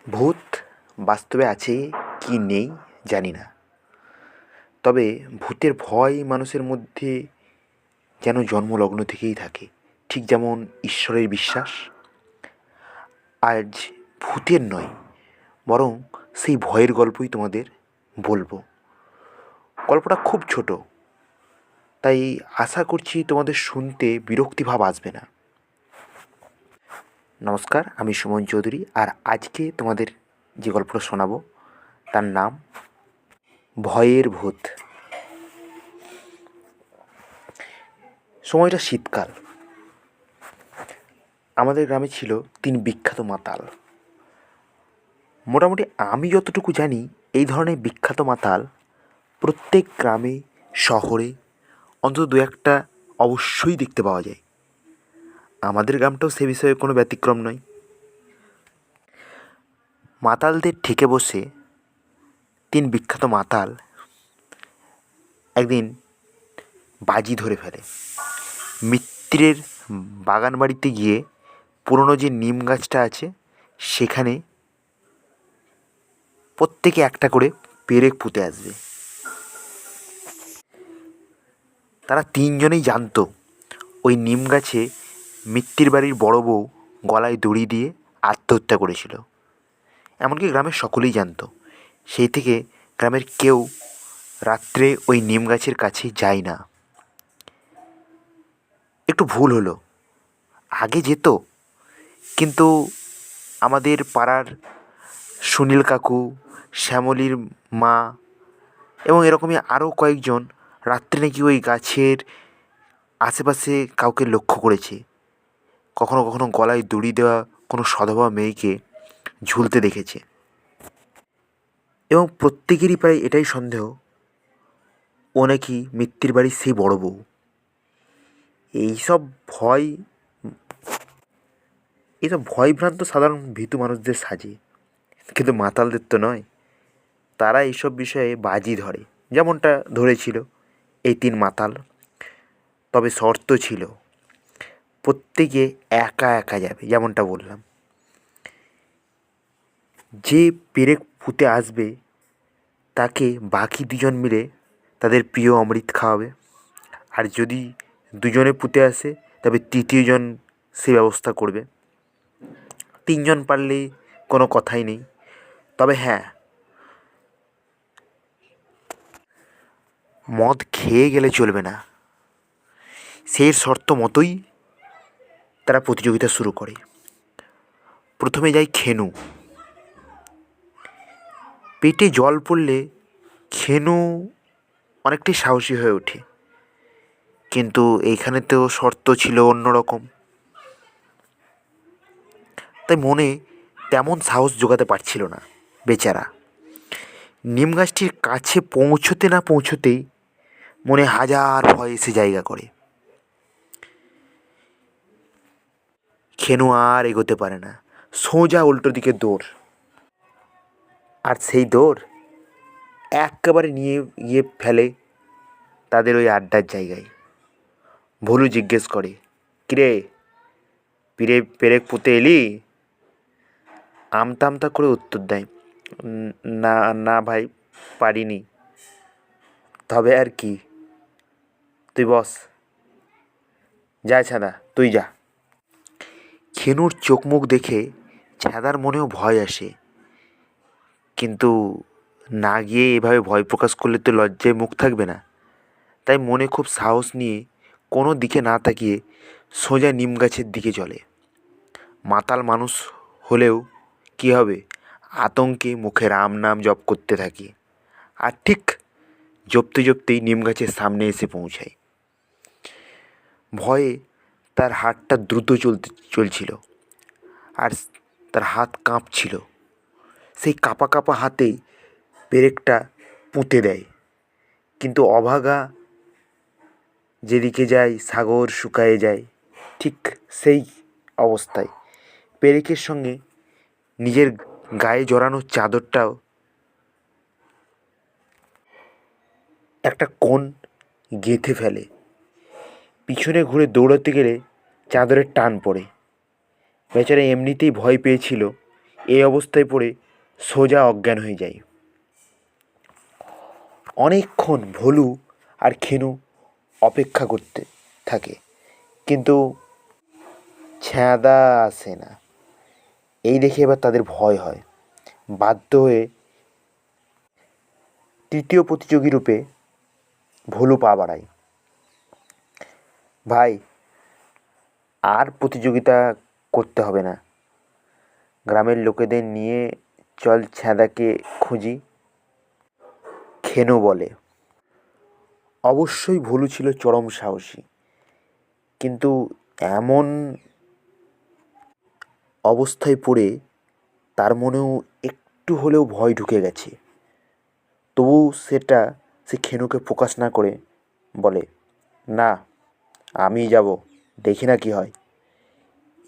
ভূত বাস্তবে আছে কি নেই জানি না, তবে ভূতের ভয় মানুষের মধ্যে যেন জন্মলগ্ন থেকেই থাকে, ঠিক যেমন ঈশ্বরের বিশ্বাস। আজ ভূতের নয়, বরং সেই ভয়ের গল্পই তোমাদের বলবো। গল্পটা খুব ছোট, তাই আশা করছি তোমাদের শুনতে বিরক্তিভাব আসবে না। নমস্কার, আমি সুমন চৌধুরী, আর আজকে তোমাদের যে গল্পটা শোনাবো তার নাম ভয়ের ভূত। সময়টা শীতকাল। আমাদের গ্রামে ছিল 3 বিখ্যাত মাতাল। মোটামুটি আমি যতটুকু জানি, এই ধরনের বিখ্যাত মাতাল প্রত্যেক গ্রামে, শহরে অন্তত 2-1টা অবশ্যই দেখতে পাওয়া যায়। আমাদের গ্রামটাও সে বিষয়ে কোনো ব্যতিক্রম নয়। মাতালদের ঠেকে বসে 3 বিখ্যাত মাতাল একদিন বাজি ধরে ফেলে। মিত্রের বাগান বাড়িতে গিয়ে পুরনো যে নিম গাছটা আছে সেখানে প্রত্যেকে একটা করে পেরেক পুঁতে আসবে। তারা 3 জনেই জানতো ওই নিম গাছে মিত্তির বাড়ির বড় বউ গলায় দড়ি দিয়ে আত্মহত্যা করেছিল। এমনকি গ্রামের সকলেই জানতো। সেই থেকে গ্রামের কেউ রাত্রে ওই নিম গাছের কাছে যায় না। একটু ভুল হলো, আগে যেত, কিন্তু আমাদের পাড়ার সুনীল কাকু, শ্যামলীর মা এবং এরকমই আরও কয়েকজন রাত্রে নাকি ওই গাছের আশেপাশে কাউকে লক্ষ্য করেছে। কখনো কখনো গলায় দড়ি দেওয়া কোনো সধবা মেয়েকে ঝুলতে দেখেছে। এবং প্রত্যেকেরই প্রায় এটাই সন্দেহ, ও নাকি মিত্তির বাড়ির সেই বড় বউ। এইসব ভয় এইসব ভয়ভ্রান্ত সাধারণ ভীতু মানুষদের সাজে, কিন্তু মাতালদের তো নয়। তারা এইসব বিষয়ে বাজি ধরে, যেমনটা ধরেছিল এই 3 মাতাল। তবে শর্ত ছিল, প্রত্যেকে একা একা যাবে। যেমনটা বললাম, যে পেরেক পুঁতে আসবে তাকে বাকি 2জন মিলে তাদের প্রিয় অমৃত খাওয়াবে। আর যদি 2জনে পুঁতে আসে তবে 3য় জন সে ব্যবস্থা করবে। 3জন পারলেই কোনো কথাই নেই। তবে হ্যাঁ, মদ খেয়ে গেলে চলবে না। সেই শর্ত মতোই তারা প্রতিযোগিতা শুরু করে। প্রথমে যায় খেনু। পেটে জল পড়লে খেনু অনেকটাই সাহসী হয়ে ওঠে, কিন্তু এইখানে তো শর্ত ছিল অন্যরকম। তাই মনে তেমন সাহস জোগাতে পারছিল না বেচারা। নিম গাছটির কাছে পৌঁছতে না পৌঁছতেই মনে হাজার ভয় এসে জায়গা করে। খেনু আর এগোতে পারে না, সোজা উল্টো দিকে দৌড়। আর সেই দৌড় একেবারে নিয়ে গিয়ে ফেলে তাদের ওই আড্ডার জায়গায়। ভুলু জিজ্ঞেস করে, কিরে, পেরেক পুঁতে এলি? আমতা আমতা করে উত্তর দেয়, না না ভাই, পারিনি। তবে আর কি, তুই বস, যা ছাদা, তুই যা। খেনুর চোখ মুখ দেখে ছ্যাদার মনেও ভয় আসে, কিন্তু না গিয়ে এভাবে ভয় প্রকাশ করলে তো লজ্জায় মুখ থাকবে না। তাই মনে খুব সাহস নিয়ে কোনো দিকে না তাকিয়ে সোজা নিম গাছের দিকে চলে। মাতাল মানুষ হলেও কী হবে, আতঙ্কে মুখে রাম নাম জপ করতে থাকি। আর ঠিক জপতে জপতেই নিম গাছের সামনে এসে পৌঁছায়। ভয়ে তার হাতটা দ্রুত চলছিল, আর তার হাত কাঁপছিল। সেই কাঁপা কাঁপা হাতেই পেরেকটা পুঁতে দেয়। কিন্তু অভাগা যেদিকে যায় সাগর শুকায়ে যায়, ঠিক সেই অবস্থায় পেরেকের সঙ্গে নিজের গায়ে জড়ানো চাদরটাও একটা কোণ গেঁথে ফেলে। পিছনে ঘুরে দৌড়াতে গেলে চাদরের টান পড়ে। বেচারা এমনিতেই ভয় পেয়েছিল, এই অবস্থায় পড়ে সোজা অজ্ঞান হয়ে যায়। অনেকক্ষণ ভোলু আর খেনু অপেক্ষা করতে থাকে, কিন্তু ছ্যাদা আসে না। এই দেখে এবার তাদের ভয় হয়। বাধ্য হয়ে তৃতীয় প্রতিযোগী রূপে ভোলু পা বাড়ায়। ভাই, আর প্রতিযোগিতা করতে হবে না, গ্রামের লোকেদের নিয়ে চল ছ্যাদাকে খুঁজি, খেনু বলে। অবশ্যই ভোলু ছিল চরম সাহসী, কিন্তু এমন অবস্থায় পড়ে তার মনেও একটু হলেও ভয় ঢুকে গেছে। তবু সে খেনুকে প্রকাশ না করে বলে, না, আমি যাব, দেখি না কি হয়।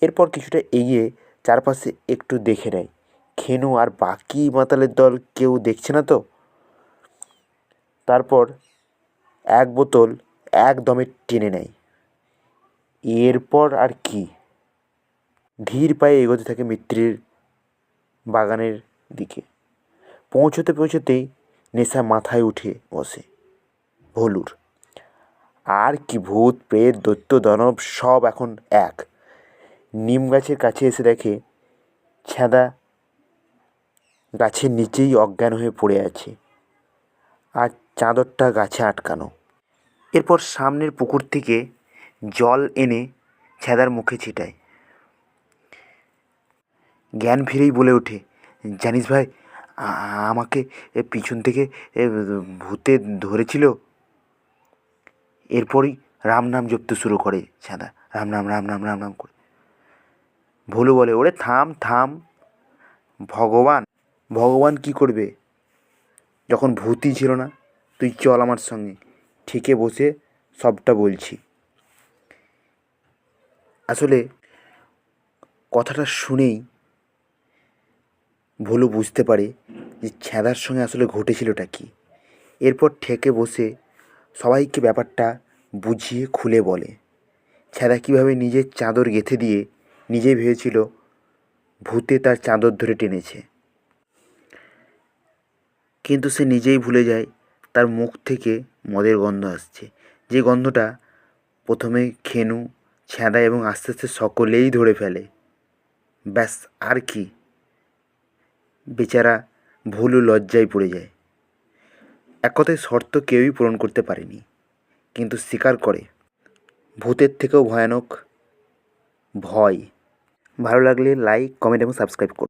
এরপর কিছুটা এগিয়ে চারপাশে একটু দেখে নেয় খেনু আর বাকি মাতালের দল কেউ দেখছে না তো। তারপর এক বোতল একদমে টেনে নেয়। এরপর আর কি, ধীর পায়ে এগোতে থাকে মিত্রের বাগানের দিকে। পৌঁছতেই নেশা মাথায় উঠে বসে ভোলুর। আর কি, ভূত প্রেত দৈত্য দানব সব এখন এক। নিম গাছের কাছে এসে দেখে ছ্যাদা গাছের নিচেই অজ্ঞান হয়ে পড়ে আছে, আর চাদরটা গাছে আটকানো। এরপর সামনের পুকুর থেকে জল এনে ছ্যাদার মুখে ছিটায়। জ্ঞান ফিরেই বলে ওঠে, জানিস ভাই, আমাকে পিছন থেকে ভূতে ধরেছিল। এরপরই রাম নাম জপতে শুরু করে ছ্যাদা, রাম নাম রাম নাম রাম নাম করে। ভোলু বলে, ওরে থাম থাম, ভগবান ভগবান কি করবে যখন ভূতই ছিল না? তুই চল আমার সঙ্গে, ঠিকে বসে সবটা বলছি। আসলে কথাটা শুনেই ভোলু বুঝতে পারে যে ছ্যাদার সঙ্গে আসলে ঘটেছিলটা কী। এরপর ঠেকে বসে সবাইকে ব্যাপারটা বুঝিয়ে খুলে বলে। ছ্যাদা কীভাবে নিজের চাদর গেঁথে দিয়ে নিজেই ভেবেছিল ভূতে তার চাদর ধরে টেনেছে, কিন্তু সে নিজেই ভুলে যায় তার মুখ থেকে মদের গন্ধ আসছে, যে গন্ধটা প্রথমে খেনু, ছ্যাদা এবং আস্তে আস্তে সকলেই ধরে ফেলে। ব্যাস, আর কি, বেচারা ভুলু লজ্জায় পড়ে যায়। এক কথায় শর্ত কেউই পূরণ করতে পারেনি, কিন্তু স্বীকার করে ভূতের থেকেও ভয়ানক ভয়। ভালো লাগলে লাইক, কমেন্ট এবং সাবস্ক্রাইব করুন।